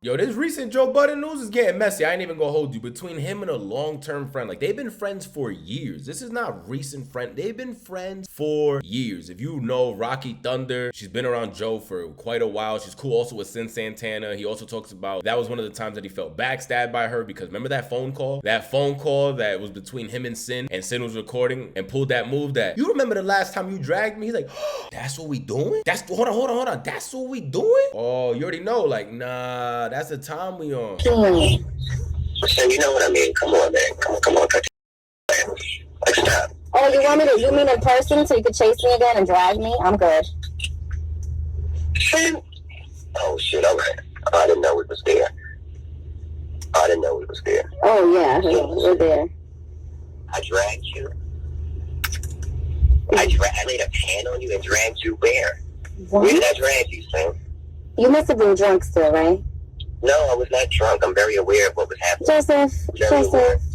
Yo, this recent Joe Budden news is getting messy. I ain't even gonna hold you. Between him and a long-term friend, like they've been friends for years. This is not recent friend. They've been friends for years. If you know Raqi Thunda, she's been around Joe for quite a while. She's cool also with Sin Santana. He also talks about that was one of the times that he felt backstabbed by her because remember that phone call? That phone call that was between him and Sin was recording and pulled that move that, you remember the last time you dragged me? He's like, oh, that's what we doing? Hold on. That's what we doing? Oh, you already know, like, nah, that's the time we on. So you know what I mean? Come on, man. Come on. Like, stop. Oh, you mean in person so you could chase me again and drag me? I'm good. Oh, shit, all right. I didn't know it was there. Oh, yeah, we're there. I dragged you. I laid a pan on you and dragged you where? What? Where did I drag you, Sam? You must have been drunk still, right? No, I was not drunk. I'm very aware of what was happening.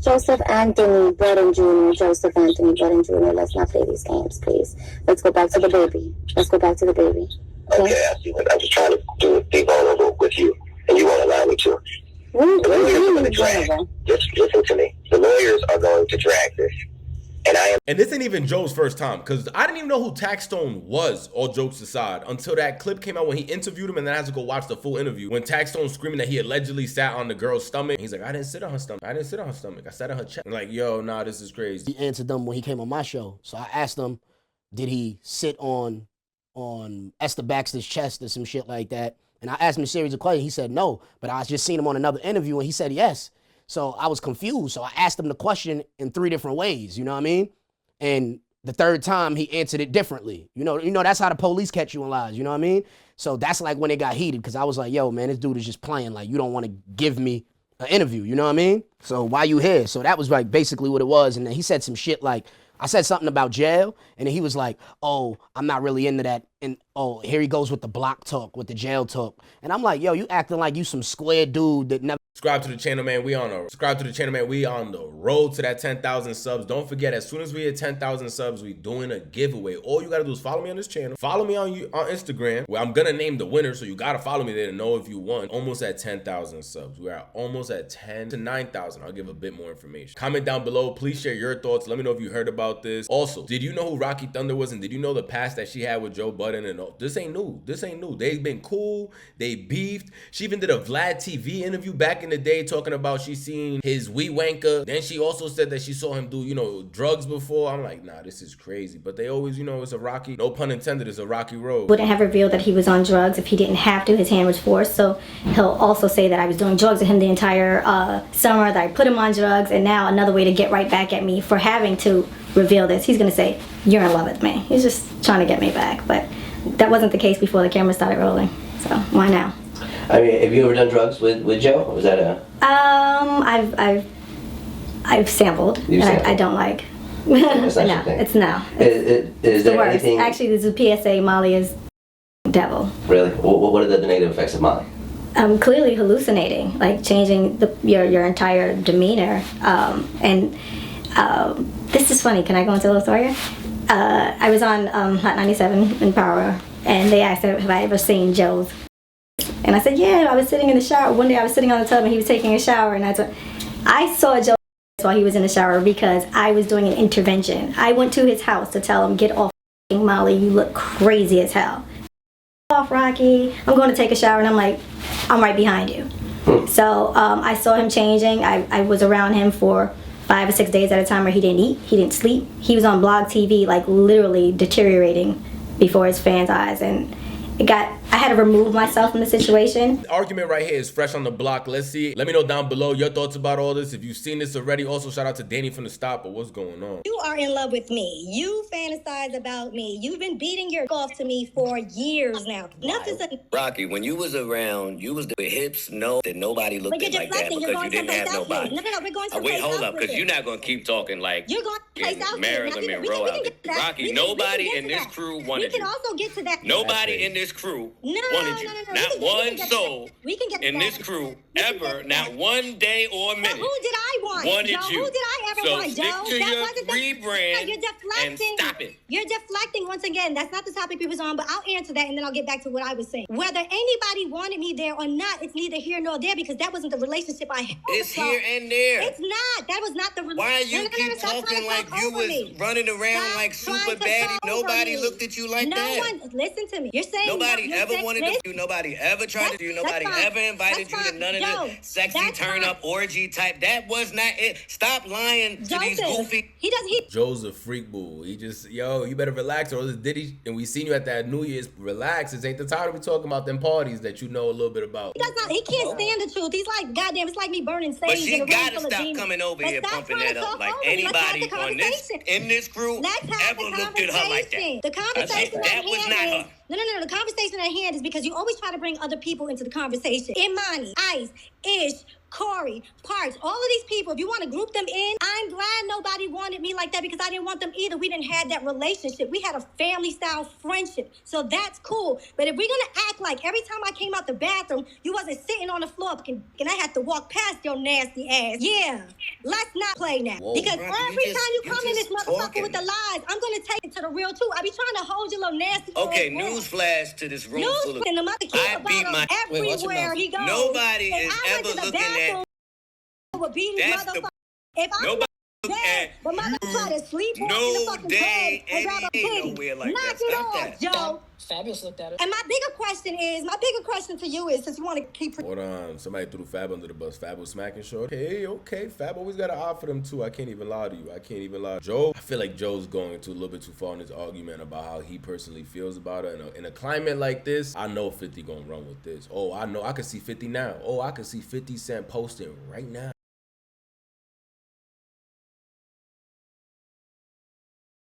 Joseph Anthony Budden Jr. Joseph Anthony Budden Jr. Let's not play these games, please. Let's go back to the baby. Okay, I see. I'm just trying to be vulnerable with you, and you won't allow me to. What The do lawyers you are mean going to drag. vulnerable? Just listen to me. The lawyers are going to drag this. And I am. And this ain't even Joe's first time, because I didn't even know who Taxstone was, all jokes aside, until that clip came out when he interviewed him, and then I had to go watch the full interview. When Taxstone's screaming that he allegedly sat on the girl's stomach, he's like, I didn't sit on her stomach. I sat on her chest. I'm like, yo, nah, this is crazy. He answered them when he came on my show. So I asked him, did he sit on Esther Baxter's chest or some shit like that? And I asked him a series of questions. He said no, but I just seen him on another interview and he said yes. So I was confused. So I asked him the question in 3 different ways, you know what I mean? And the third time he answered it differently. You know, that's how the police catch you in lies, you know what I mean? So that's like when it got heated, because I was like, yo, man, this dude is just playing. Like, you don't want to give me an interview, you know what I mean? So why you here? So that was like basically what it was. And then he said some shit like, I said something about jail, and then he was like, oh, I'm not really into that. And oh, here he goes with the block talk, with the jail talk. And I'm like, yo, you acting like you some square dude that never. Subscribe to the channel, man. We on the road to that 10,000 subs. Don't forget, as soon as we hit 10,000 subs, we doing a giveaway. All you gotta do is follow me on this channel. Follow me on Instagram, where I'm gonna name the winner, so you gotta follow me there to know if you won. Almost at 10,000 subs. We are almost at 10 to 9,000. I'll give a bit more information. Comment down below. Please share your thoughts. Let me know if you heard about this. Also, did you know who Raqi Thunda was, and did you know the past that she had with Joe Budden? And all? This ain't new. They've been cool. They beefed. She even did a Vlad TV interview back in the day talking about she seen his wee wanker. Then she also said that she saw him do, drugs before. I'm like, nah, this is crazy. But they always, it's a rocky, no pun intended, it's a rocky road. Wouldn't have revealed that he was on drugs if he didn't have to. His hand was forced. So he'll also say that I was doing drugs with him the entire summer, that I put him on drugs, and now another way to get right back at me for having to reveal this. He's gonna say, you're in love with me. He's just trying to get me back. But that wasn't the case before the camera started rolling. So why now? I mean, have you ever done drugs with Joe? Or was that a? I've sampled, and I don't like. That's not No, your thing. it's no. Is there worst. anything? Actually, there's a PSA. Molly is devil. Really? What are the negative effects of Molly? Clearly hallucinating, like changing your entire demeanor. This is funny. Can I go into a little story? I was on Hot 97 in Power, and they asked if I ever seen Joe's. And I said, yeah, I was sitting in the shower. One day I was sitting on the tub and he was taking a shower, and I saw Joe while he was in the shower because I was doing an intervention. I went to his house to tell him, get off Molly, you look crazy as hell. Off Raqi, I'm going to take a shower, and I'm like, I'm right behind you. So I saw him changing. I was around him for 5 or 6 days at a time where he didn't eat, he didn't sleep. He was on blog TV, like literally deteriorating before his fans' eyes, and I had to remove myself from the situation. The argument right here is fresh on the block. Let's see it. Let me know down below your thoughts about all this. If you've seen this already, also shout out to Danny from the stop. But what's going on? You are in love with me. You fantasize about me. You've been beating your off to me for years now. Nothing's Raqi, when you was around, you was with hips, that nobody looked at like that because you didn't have nobody. No, we're going to wait, hold up, because you're not going to keep talking like you're going to place out Marilyn Monroe out there. Raqi, nobody in this crew wanted you. We can also get to that. Nobody in this crew wanted you. Not one soul in this crew ever, not one day or a minute. Who did I want? Wanted Joe, you. who did I ever So want, stick Joe? to That your wasn't the rebrand You're deflecting. and stop it. You're deflecting once again. That's not the topic we was on, but I'll answer that and then I'll get back to what I was saying. Whether anybody wanted me there or not, it's neither here nor there because that wasn't the relationship I had. It's here and there. It's not. That was not the relationship. Why you keep talking like you was running around like super baddie? Nobody looked at you like that. No one, listen to me. You're saying Nobody ever wanted to do. Nobody ever tried to do. Nobody ever invited you to none of the sexy turn up orgy type. That was not it. Stop lying to these goofy. Joe's a freak boo. He just, yo, you better relax or this Diddy, and we seen you at that New Year's. Relax. This ain't the time to be talking about them parties that you know a little bit about. He can't stand the truth. He's like, goddamn, it's like me burning sage. But she in a room gotta full of stop demons. coming over here pumping that up. Like over me. anybody on this in this crew ever looked at her like that. The conversation that was not her. No. The conversation at hand is because you always try to bring other people into the conversation. Imani, Ice, Ish, Corey, Parks, all of these people, if you want to group them in, I'm glad nobody wanted me like that because I didn't want them either. We didn't have that relationship. We had a family-style friendship. So that's cool. But if we're going to act like every time I came out the bathroom, you wasn't sitting on the floor and I had to walk past your nasty ass. Yeah, let's not play now. Whoa, because Raqi, every time you come in this motherfucker talking. with the lies, I'm going to take it to the real too. I be trying to hold your little nasty Okay, ass down. newsflash to this room full of. And the mother I beat my. everywhere he goes. Nobody If is I went ever to the looking bathroom, at. would beat his That's the. motherfucker. If I Nobody look dead, at but mother try to sleep in the no fucking day, bed and grab a any day, piggy. nowhere like Knock that. it Stop off, that. Joe. Fabulous looked at it. And my bigger question to you is, since you want to keep. Hold on, somebody threw Fab under the bus. Fab was smacking short. Okay, Fab always got an eye for them too. I can't even lie to you. Joe, I feel like Joe's going a little bit too far in his argument about how he personally feels about it. In a climate like this, I know 50 gonna run with this. Oh, I know, I can see 50 now. Oh, I can see 50 Cent posting right now.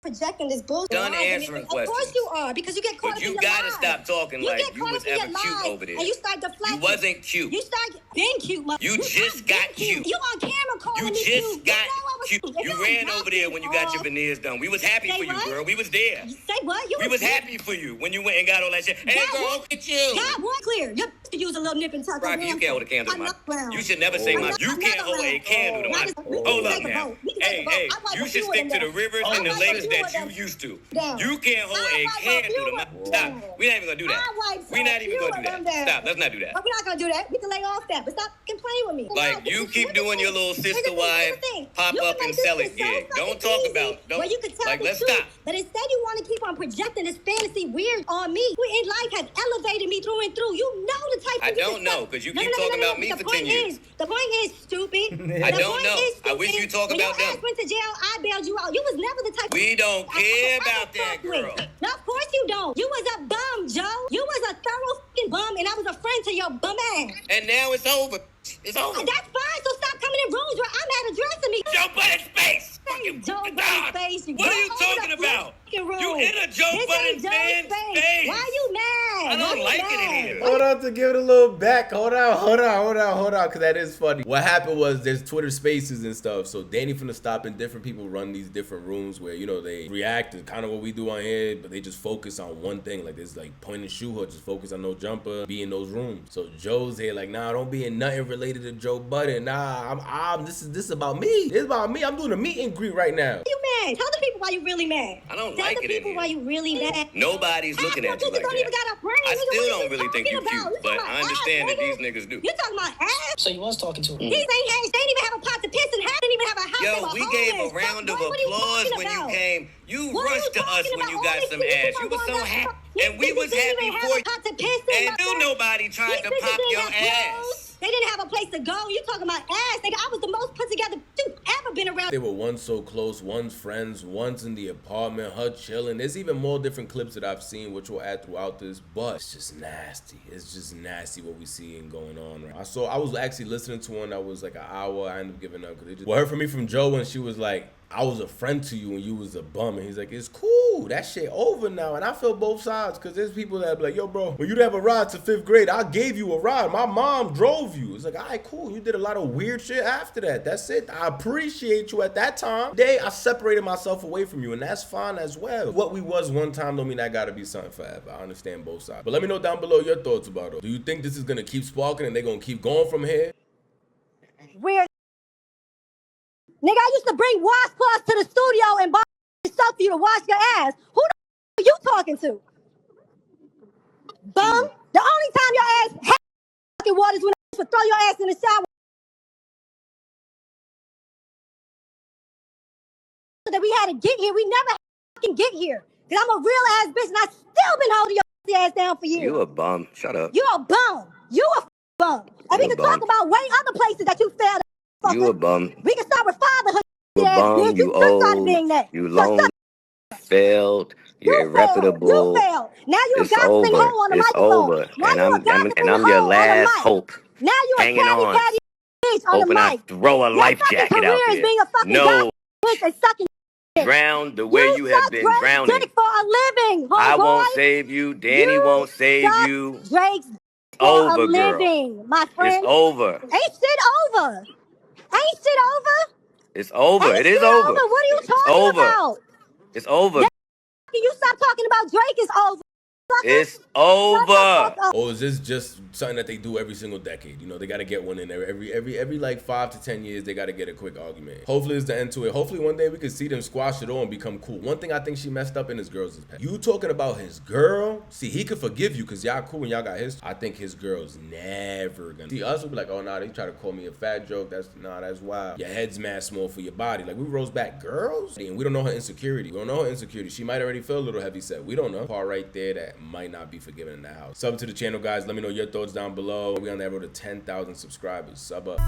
Projecting this bullshit. Done answering questions. Of course you are, because you get caught up in your But you gotta lies. stop talking like you was ever cute lies, over there. And you start deflecting. You wasn't cute. You start being cute, mother. You just got cute. You on camera calling You me just cute. got You know I was cute. If You I ran was over there when you got your off- veneers done. We was happy Say for you, what? girl. We was there. Say what? You We was happy for you when you went and got all that shit. Hey, girl, look at you. God, what clear? You to use a little nip and tuck. Raqi, you can't hold a candle to my. You should never say my. You can't hold a candle to my. Hold up now. Hey, you should stick to the rivers and the lakes that you used to. You can't hold a candle to my. Stop. We're not even gonna do that. We're not even gonna do that. Stop. Let's not do that. But we're not gonna do that. We can lay off that. But stop complaining with me. Like you keep doing your little sister wife pop up and sell it gig. Don't talk about. Don't. Well, you can tell Like the let's truth, stop. but instead you want to keep on projecting this fantasy weird on me. Who in life has elevated me through and through. You know the type of I don't know because you keep talking about me for 10 years. The point is, stupid. I don't know. I wish you talk about them. When your ass went to jail, I bailed you out. You was never the type. We don't care about that, girl. No, of course you don't. You was a bum, Joe. You was a thorough fucking bum, and I was a friend to your bum ass. And now it's over. It's over. That's fine. So stop coming in rooms where I'm at addressing me. Joe Budden space. Joe Budden space. What are you talking about? You in a Joe Budden fan space. Why you mad? I don't like it in here. Hold on to give it a little back. Hold on, because that is funny. What happened was there's Twitter spaces and stuff. So Danny finna stop and different people run these different rooms where, you know, they react to kind of what we do on here, but they just focus on one thing. Like this like point and shoot or just focus on no jumper, be in those rooms. So Joe's here like, nah, don't be in nothing related to Joe Budden. Nah, I'm this is about me. This is about me. I'm doing a meet and greet right now. You mad? Tell the people why you really mad. I don't Tell like the it in people here. why you really mad. Nobody's looking at you like don't even that. got a brain. I Nigga, still what don't you really think you talking about? cute, You but talking I about understand ass, that these nigga? niggas do. You talking about ass? So you was talking to him. These ain't hands. They didn't even have a pot to piss in. Didn't even have a house. They Yo, were we gave a homeless. round of What are you applause talking when you about? came. You What are rushed to us talking when you about? got All some these ass. people You was so going happy. up- These And we bitches was didn't happy even have for a you. pot to piss in, And my do friend. nobody tried These to bitches pop didn't your have clothes. ass. They didn't have a place to go. You talking about ass, nigga? I was the most put together dude ever been around. They were once so close, one's friends, one's in the apartment, her chilling. There's even more different clips that I've seen, which we'll add throughout this, but it's just nasty. It's just nasty what we seeing going on. Right? I was actually listening to one that was like an hour. I ended up giving up because it just. What I heard from me from Joe when she was like, I was a friend to you when you was a bum. And he's like, it's cool. That shit over now. And I feel both sides, because there's people that be like, yo, bro, when you didn't have a ride to 5th grade, I gave you a ride. My mom drove you. It's like, all right, cool. You did a lot of weird shit after that. That's it. I appreciate you at that time. Today, I separated myself away from you, and that's fine as well. What we was one time don't mean that gotta be something forever. I understand both sides. But let me know down below your thoughts about it. Do you think this is gonna keep sparking and they're gonna keep going from here? Weird. Nigga, I used to bring washcloths to the studio and buy stuff for you to wash your ass. Who the are you talking to? Bum. The only time your ass had fucking water is when I used to throw your ass in the shower. That we had to get here. We never fucking get here. Because I'm a real ass bitch and I still been holding your ass down for years. You a bum. Shut up. You a bum. You a bum. And we can talk about way other places that you failed. You a bum. We can start with fatherhood. You a bum. You old. You lonely. Failed. You're irreputable. You failed. Now you a gossiping hole on the microphone. It's over. And I'm your last hope. Now you a hanging on. Bitch on Hoping the I mic. throw a life jacket out there. No. Drown the way you have been drowning. Dick for a living, I won't save you. Danny won't save you. Drake's over, a living, girl. my friend. It's over. Ain't shit over. Ain't shit over. It's over. It is over. What are you talking about? It's over. Can you stop talking about Drake? Is over. It's over. Or is this just something that they do every single decade? You know, they got to get one in there. Every like 5 to 10 years, they got to get a quick argument. Hopefully it's the end to it. Hopefully one day we could see them squash it all and become cool. One thing I think she messed up in his girls is you talking about his girl. See, he could forgive you because y'all cool and y'all got his. I think his girl's never gonna see us. Will be like, oh nah, they try to call me a fat joke. That's wild. Your head's mad small for your body. Like we rose back girls, and we don't know her insecurity. We don't know her insecurity. She might already feel a little heavy set. We don't know. Part right there that might not be forgiven in the house. Sub to the channel, guys. Let me know your thoughts down below. We on that road to 10,000 subscribers. Sub up.